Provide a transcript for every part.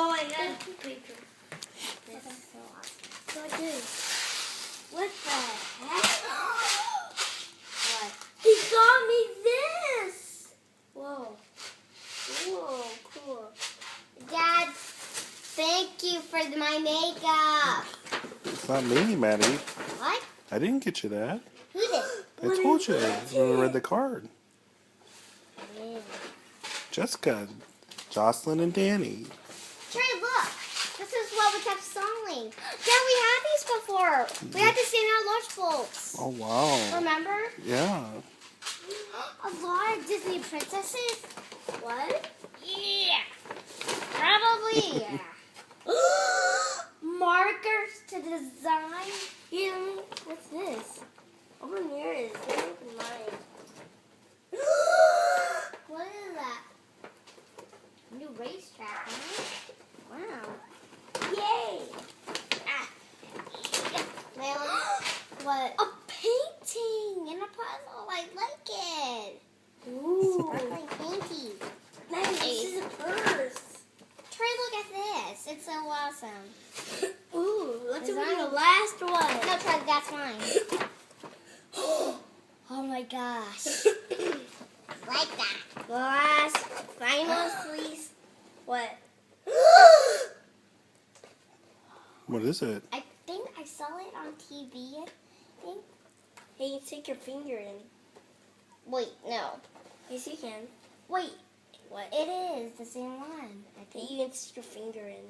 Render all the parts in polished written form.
Oh, I got a paper. That's so awesome. So I do. What the heck? What? He got me this! Whoa. Whoa, cool. Dad, thank you for my makeup. It's not me, Maddie. What? I didn't get you that. Who did? I told you when we read the card. Yeah. Jessica, Jocelyn, and Danny. Trey, look. This is what we kept selling. Dad, we had these before. We had to stand out large bolts. Oh, wow. Remember? Yeah. A lot of Disney princesses? What? Yeah. Probably, yeah. Markers to design. Yeah, what's this? Open yours. Let me open mine. What is that? New racetrack, huh? Wow. Yay! Well, what? A painting and a puzzle. I like it. Ooh. Sparkling painting. Nice. This is a purse. Trey, look at this. It's so awesome. Ooh, let's open Design. the last one. No, Trey, that's mine. Oh my gosh. Like that. The last, final, please. What? What is it? I think I saw it on TV. I think. Hey, you stick your finger in. Wait, no. Yes, you can. Wait, What? it is the same one. I Hey, think. you can stick your finger in.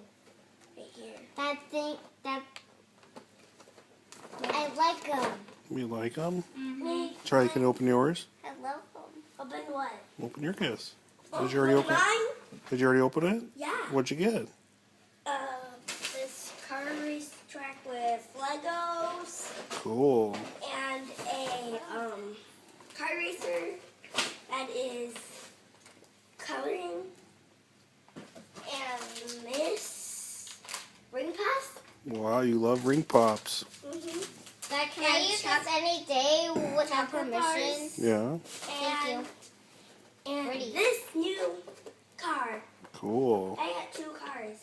Right here. That thing, that. I like them. You like them? Me? Try, you can open yours. I love them. Open what? Open your kiss. Did you already open it? Mine? Did you already open it? Yeah. What'd you get? This car race track with Legos Cool. and a car racer that is coloring and this ring pass. Wow, you love ring pops. Dad, can And I use chocolate- this any day without chocolate permission? bars. Yeah. Thank you. And Pretty. this new car. Cool. I got 2 cars.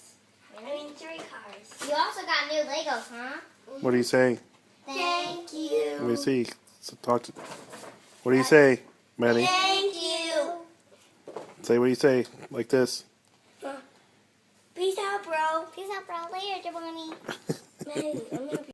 I mean 3 cars. You also got new Legos, huh? What do you say? Thank you. Let me see. So talk to. What do you say, Maddie? Thank you. Say what do you say? Like this. Peace out, bro. Peace out, bro. Later, Giovanni. Maddie, I'm gonna